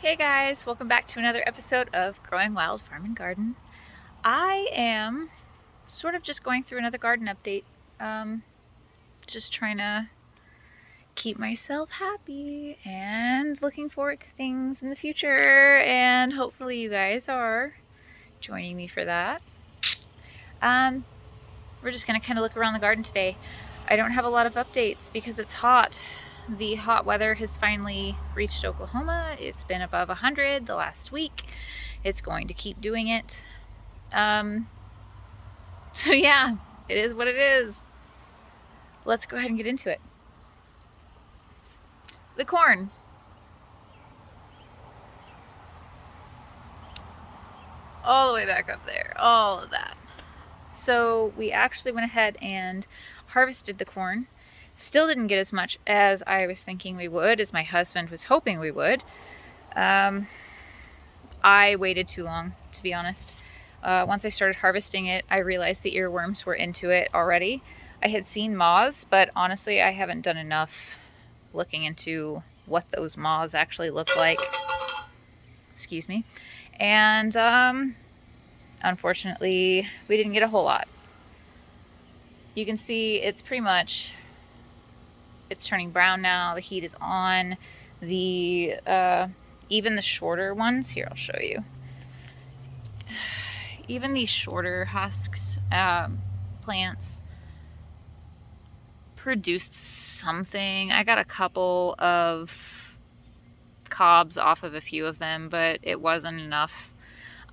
Hey guys, welcome back to another episode of Growing Wild Farm and Garden. I am sort of just going through another garden update. Just trying to keep myself happy and looking forward to things in the future, and hopefully you guys are joining me for that. We're just going to kind of look around the garden today. I don't have a lot of updates because it's hot. The hot weather has finally reached Oklahoma. It's been above 100 the last week. It's going to keep doing it. So yeah, it is what it is. Let's go ahead and get into it. The corn. All the way back up there, all of that. So we actually went ahead and harvested the corn. Still didn't get as much as I was thinking we would, as my husband was hoping we would. I waited too long, to be honest. Once I started harvesting it, I realized the earworms were into it already. I had seen moths, but honestly, I haven't done enough looking into what those moths actually look like. Excuse me. And unfortunately, we didn't get a whole lot. You can see it's pretty much, it's turning brown now. The heat is on. The even the shorter ones, here I'll show you. Even these shorter husks plants produced something. I got a couple of cobs off of a few of them, but it wasn't enough.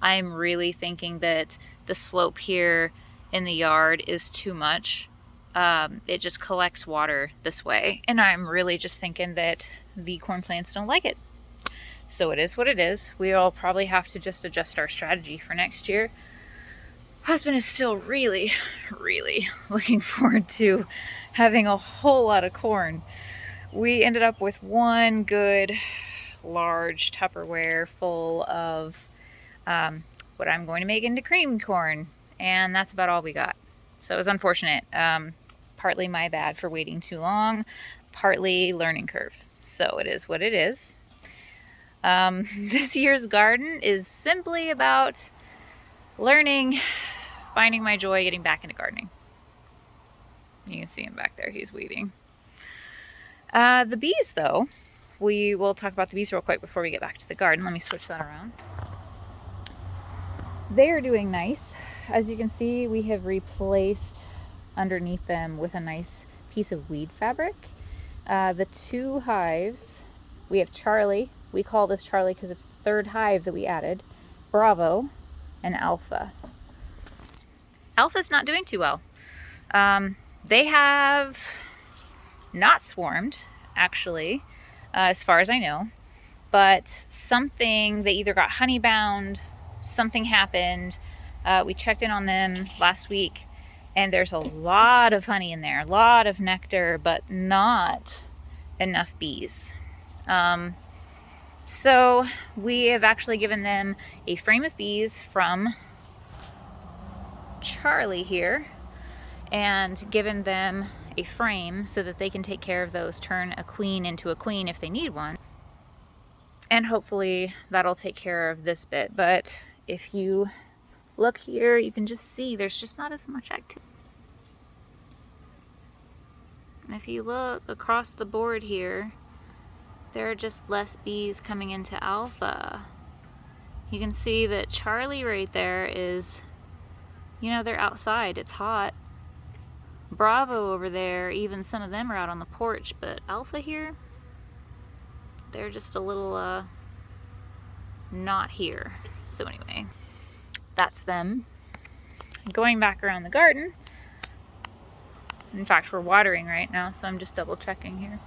I'm really thinking that the slope here in the yard is too much. It just collects water this way, and I'm really just thinking that the corn plants don't like it. So it is what it is. We'll probably have to just adjust our strategy for next year. Husband is still really, really looking forward to having a whole lot of corn. We ended up with one good large Tupperware full of what I'm going to make into cream corn, and that's about all we got. So it was unfortunate. Partly my bad for waiting too long, partly learning curve. So it is what it is. This year's garden is simply about learning, finding my joy, getting back into gardening. You can see him back there, he's weeding. The bees though, we will talk about the bees real quick before we get back to the garden. Let me switch that around. They are doing nice. As you can see, we have replaced underneath them with a nice piece of weed fabric. The two hives, we have Charlie. We call this Charlie because it's the third hive that we added. Bravo and Alpha. Alpha's not doing too well. They have not swarmed, actually, as far as I know. But something, they either got honey bound, something happened. We checked in on them last week, and there's a lot of honey in there, a lot of nectar, but not enough bees. So we have actually given them a frame of bees from Charlie here, and given them a frame so that they can take care of those, turn a queen into a queen if they need one. And hopefully that'll take care of this bit. But if you look here, you can just see there's just not as much activity. And if you look across the board here, there are just less bees coming into Alpha. You can see that Charlie right there is, they're outside, it's hot. Bravo over there, even some of them are out on the porch, but Alpha here, they're just a little not here. So anyway, that's them. Going back around the garden, in fact we're watering right now, so I'm just double checking here.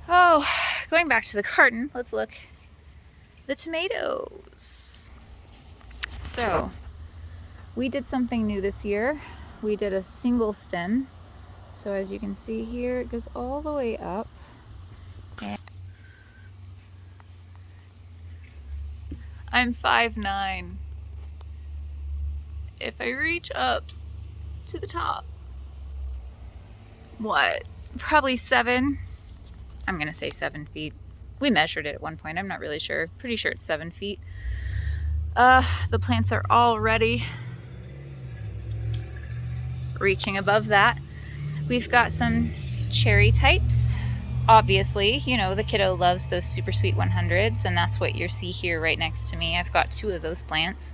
Oh, going back to the garden, let's look. The tomatoes. So we did something new this year. We did a single stem. So as you can see here, it goes all the way up. And I'm 5'9". If I reach up to the top, probably 7. I'm gonna say 7 feet. We measured it at one point. I'm not really sure. Pretty sure it's 7 feet. The plants are already reaching above that. We've got some cherry types. Obviously, you know, the kiddo loves those super sweet 100s, and that's what you see here right next to me. I've got 2 of those plants.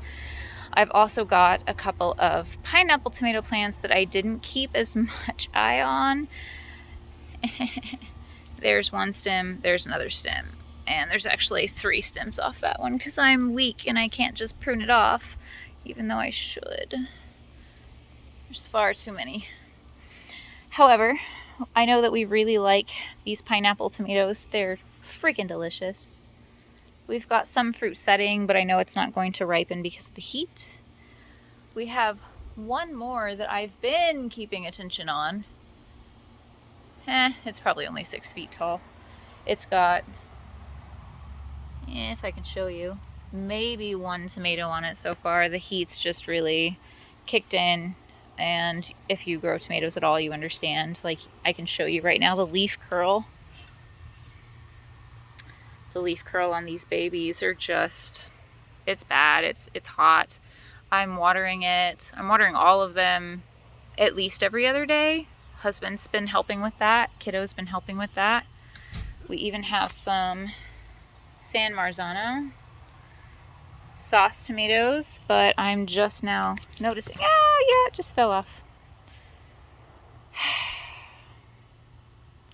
I've also got a couple of pineapple tomato plants that I didn't keep as much eye on. There's one stem, there's another stem, and there's actually 3 stems off that one because I'm weak and I can't just prune it off, even though I should. There's far too many. However, I know that we really like these pineapple tomatoes. They're freaking delicious. We've got some fruit setting, but I know it's not going to ripen because of the heat. We have one more that I've been keeping attention on. It's probably only 6 feet tall. It's got, if I can show you, maybe 1 tomato on it so far. The heat's just really kicked in, and if you grow tomatoes at all, you understand. Like, I can show you right now the leaf curl. The leaf curl on these babies are just, it's bad. It's hot. I'm watering it. I'm watering all of them at least every other day. Husband's been helping with that. Kiddo's been helping with that. We even have some San Marzano sauce tomatoes, but I'm just now noticing, yeah, it just fell off.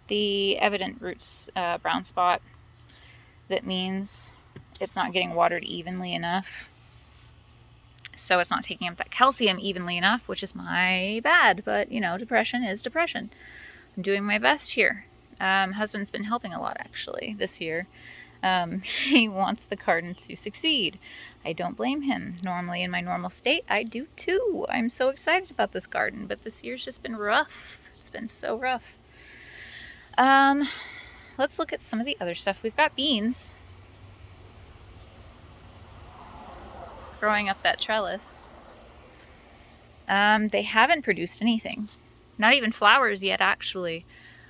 The evident roots brown spot, that means it's not getting watered evenly enough. So it's not taking up that calcium evenly enough, which is my bad. But, you know, depression is depression. I'm doing my best here. Husband's been helping a lot, actually, this year. He wants the garden to succeed. I don't blame him. Normally, in my normal state, I do too. I'm so excited about this garden, but this year's just been rough. It's been so rough. Let's look at some of the other stuff. We've got beans growing up that trellis. They haven't produced anything. Not even flowers yet, actually.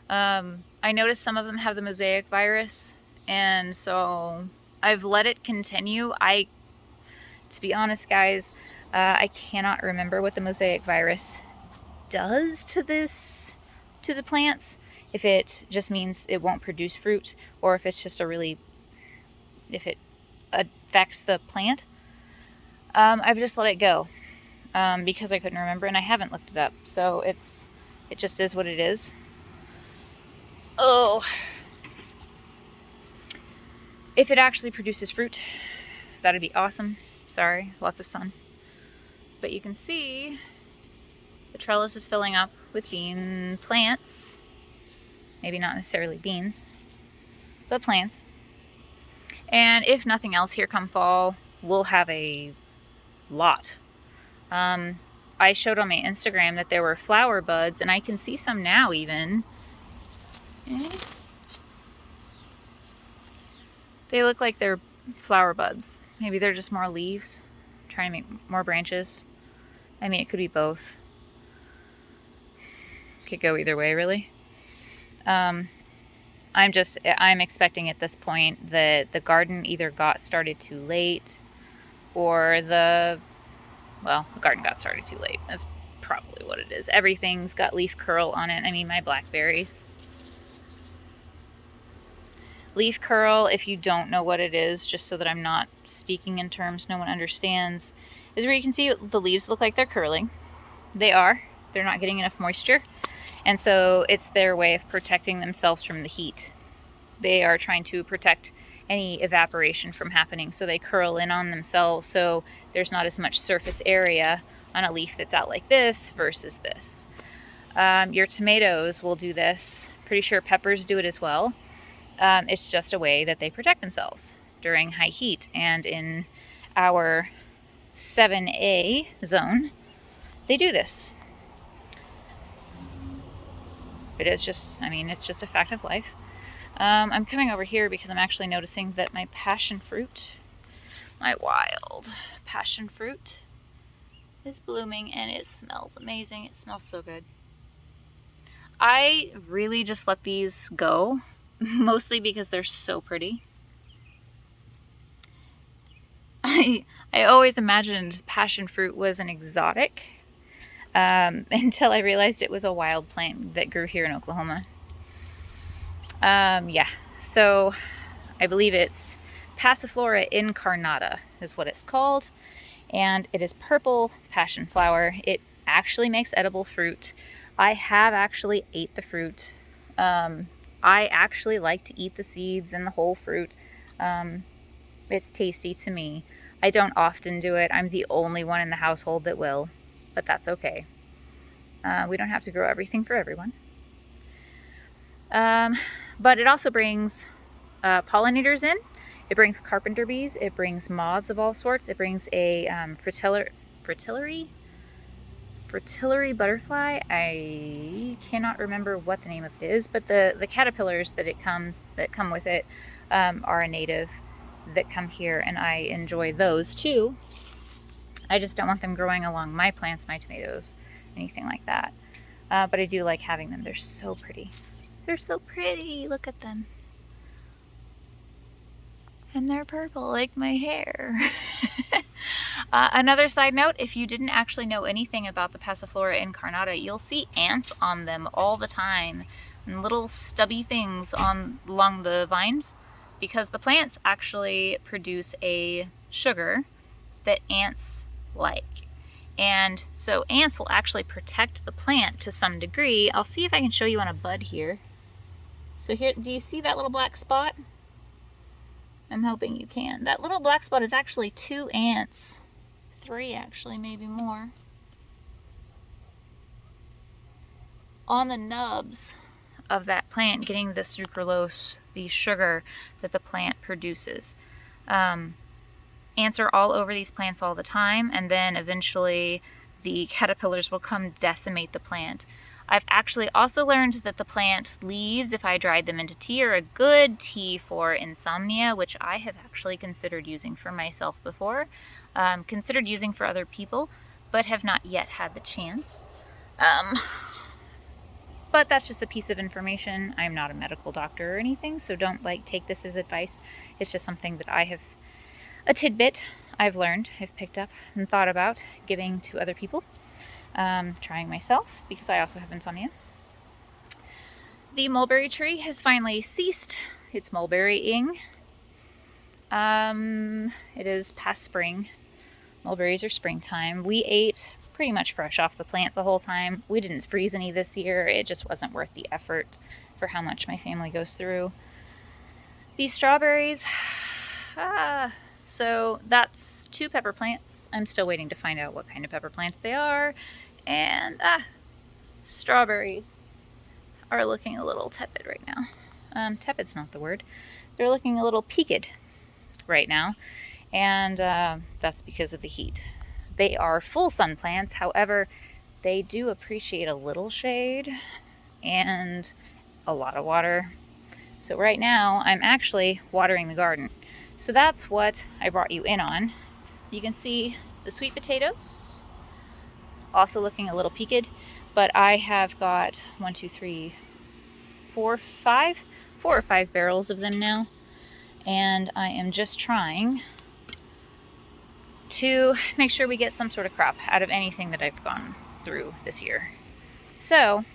I noticed some of them have the mosaic virus, and so I've let it continue. To be honest, guys, I cannot remember what the mosaic virus does to the plants. If it just means it won't produce fruit, or if it's just if it affects the plant. I've just let it go because I couldn't remember, and I haven't looked it up. So it just is what it is. Oh, if it actually produces fruit, that'd be awesome. Sorry, lots of sun. But you can see the trellis is filling up with bean plants. Maybe not necessarily beans, but plants. And if nothing else, here come fall, we'll have a lot. I showed on my Instagram that there were flower buds, and I can see some now even. They look like they're flower buds. Maybe they're just more leaves, trying to make more branches. I mean, it could be both. Could go either way, really. I'm expecting at this point that the garden either got started too late, or the garden got started too late. That's probably what it is. Everything's got leaf curl on it. I mean, my blackberries. Leaf curl, if you don't know what it is, just so that I'm not speaking in terms no one understands, is where you can see the leaves look like they're curling. They are. They're not getting enough moisture. And so it's their way of protecting themselves from the heat. They are trying to protect any evaporation from happening. So they curl in on themselves, so there's not as much surface area on a leaf that's out like this versus this. Your tomatoes will do this. Pretty sure peppers do it as well. It's just a way that they protect themselves during high heat. And in our 7A zone, they do this. It is just, it's just a fact of life. I'm coming over here because I'm actually noticing that my passion fruit, my wild passion fruit, is blooming, and it smells amazing. It smells so good. I really just let these go mostly because they're so pretty. I always imagined passion fruit was an exotic until I realized it was a wild plant that grew here in Oklahoma. Yeah, so I believe it's Passiflora Incarnata is what it's called, and it is purple passion flower. It actually makes edible fruit. I have actually ate the fruit. I actually like to eat the seeds and the whole fruit. It's tasty to me. I don't often do it. I'm the only one in the household that will, but that's okay. We don't have to grow everything for everyone. But it also brings pollinators in. It brings carpenter bees. It brings moths of all sorts. It brings a fritillary butterfly. I cannot remember what the name of it is, but the caterpillars that come with it are a native that come here, and I enjoy those too. I just don't want them growing along my plants, my tomatoes, anything like that. But I do like having them. They're so pretty. They're so pretty. Look at them. And they're purple like my hair. Another side note, if you didn't actually know anything about the Passiflora Incarnata, you'll see ants on them all the time. And little stubby things along the vines, because the plants actually produce a sugar that ants like. And so ants will actually protect the plant to some degree. I'll see if I can show you on a bud here. So here, do you see that little black spot? I'm hoping you can. That little black spot is actually 2 ants. 3 actually, maybe more. On the nubs of that plant, getting the sucralose, the sugar that the plant produces. Ants are all over these plants all the time, and then eventually the caterpillars will come decimate the plant. I've actually also learned that the plant leaves, if I dried them into tea, are a good tea for insomnia, which I have actually considered using for myself before, considered using for other people, but have not yet had the chance. But that's just a piece of information. I'm not a medical doctor or anything, so don't take this as advice. It's just something that I have, a tidbit I've learned, I've picked up and thought about giving to other people. Trying myself because I also have insomnia. The mulberry tree has finally ceased its mulberrying. It is past spring. Mulberries are springtime. We ate pretty much fresh off the plant the whole time. We didn't freeze any this year. It just wasn't worth the effort for how much my family goes through. These strawberries, so that's 2 pepper plants. I'm still waiting to find out what kind of pepper plants they are. And strawberries are looking a little tepid right now. Tepid's not the word. They're looking a little peaked right now. And that's because of the heat. They are full sun plants. However, they do appreciate a little shade and a lot of water. So right now I'm actually watering the garden. So that's what I brought you in on. You can see the sweet potatoes also looking a little peaked, but I have got 4 or 5 barrels of them now, and I am just trying to make sure we get some sort of crop out of anything that I've gone through this year. So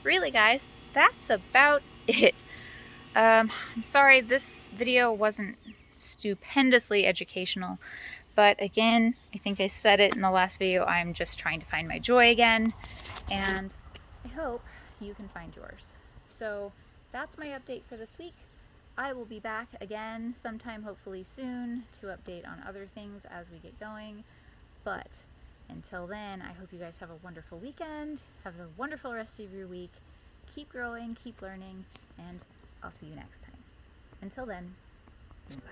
really guys, that's about it. I'm sorry this video wasn't stupendously educational, but again, I think I said it in the last video, I'm just trying to find my joy again, and I hope you can find yours. So that's my update for this week. I will be back again sometime hopefully soon to update on other things as we get going, but until then, I hope you guys have a wonderful weekend, have a wonderful rest of your week, keep growing, keep learning, and I'll see you next time. Until then, bye.